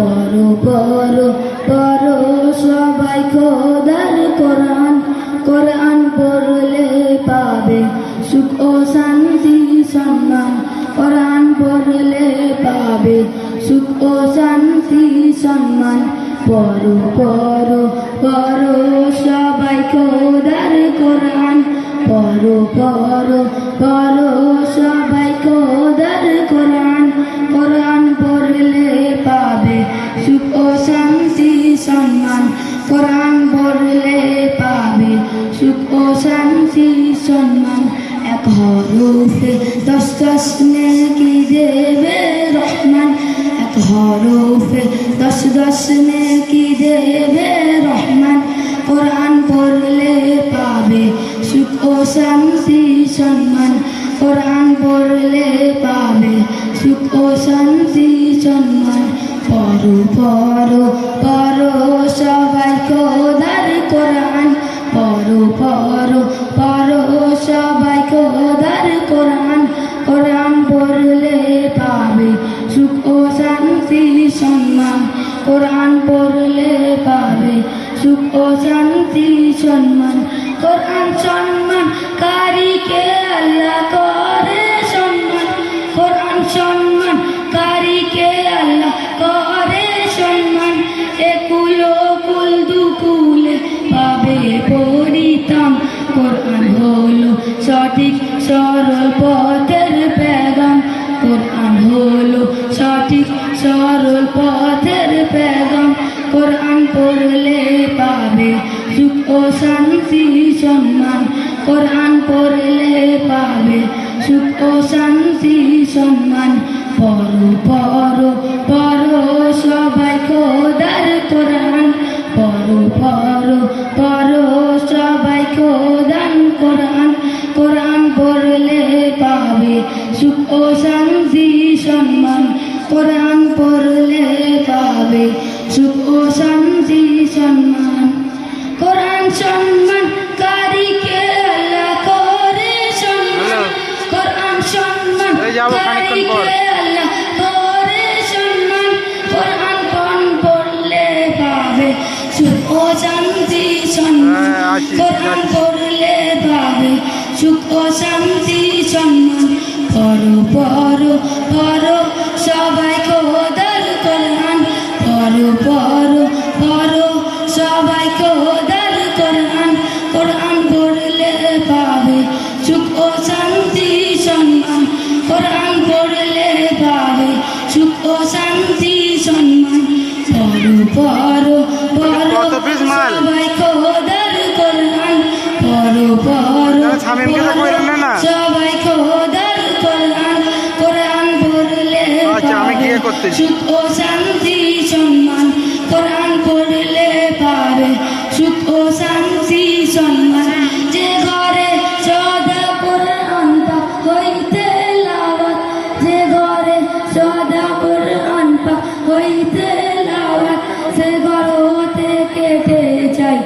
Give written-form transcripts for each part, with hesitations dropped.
পড়ো পড়ো পড়ো সবাই খোদার কোরআন, কোরআন পড়লে পাবে সুখ ও শান্তি সম্মান, কোরআন পড়লে পাবে সুখ ও শান্তি সম্মান। পড়ো পড়ো পড়ো সবাই খোদার কোরআন, পড়ো পড়ো পড়ো সবাই খোদার কোরআন, কোরআন পড়লে পাবে সুখ ও শান্তি সম্মান, কোরআন পড়লে পাবে সুখ ও শান্তি সম্মান। এক হরফে 10 নেকি দেবে রহমান, এক হরফে 10 নেকি দেবে রহমান, কোরআন পড়লে পাবে সুখ ও শান্তি সম্মান, কোরআন পড়লে পাবে সুখ ও শান্তি সম্মান। পড়ো পড়ো পড়ো সবাই খোদার কোরআন, পড়ো পড়ো পড়ো সবাই খোদার কোরআন, কোরআন পড়লে পাবে সুখ ও শান্তি সম্মান, কোরআন পড়লে পাবে সুখ ও শান্তি সম্মান। কোরআন সম্মান কারীকে আল্লাহ করে সম্মান, কোরআন সম্মান কারীকে আল্লাহ করে সম্মান। একুল কুল দুকুলে পাবে পরিতাম, কোরআন হলো সঠিক সরল পথের পেগাম, কোরআন হলো সঠিক সরল পথের পেগাম। কোরআন পড়লে পাবে সুখ ও শান্তি সম্মান, কোরআন পড়লে পাবে সুখ ও শান্তি সম্মান। পড়ো পড়ো পড়ো সবাই খোদার কোরআন, পড়ো পড়ো পড়ো সবাই খোদার কোরআন, কোরআন পড়লে পাবে সুখ ও শান্তি সম্মান, কোরআন পড়লে পাবে সুখ ও শান্তি সম্মান। কোরআন সম্মান কারীকে আল্লাহ করে সম্মান, কোরআন সম্মান কারীকে আল্লাহ করে সম্মান। কোরআন পড়লে পাবে সুখ ও শান্তি সম্মান, কোরআন পড়লে পাবে সুখ ও শান্তি সম্মান। পড়ো পড়ো পড়ো সবাই খোদার কোরআন, পড়ো পড়ো পড়ো সবাই খোদার কোরআন, কোরআন পড়লে পাবে সুখ ও শান্তি সম্মান, কোরআন পড়লে পাবে সুখ ও শান্তি সম্মান। পড়ো পড়ো পড়ো সবাই খোদার কোরআন, পড়ো পড়ো সবাই খোদার কোরআন, কোরআন পড়লে পাবে সুখ ও শান্তি সম্মান, কোরআন পড়লে পাবে সুখ ও শান্তি সম্মান। যে ঘরে সদা কোরআন পাক হইতে লাওয়াত, যে ঘরে সদা কোরআন পাক হইতে লাওয়াত, সে ঘর হতে কেটে যায়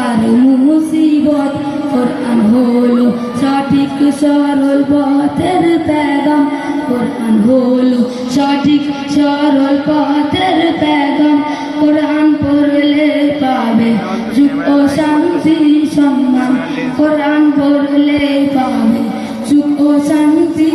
আর মুসিবত। কোরআন হলো সঠিক সরল পথের পেগাম, কোরআন হলো সঠিক সরল পথের পেগাম। কোরআন পড়লে পাবে সুখ ও শান্তি সম্মান, কোরআন পড়লে পাবে সুখ ও শান্তি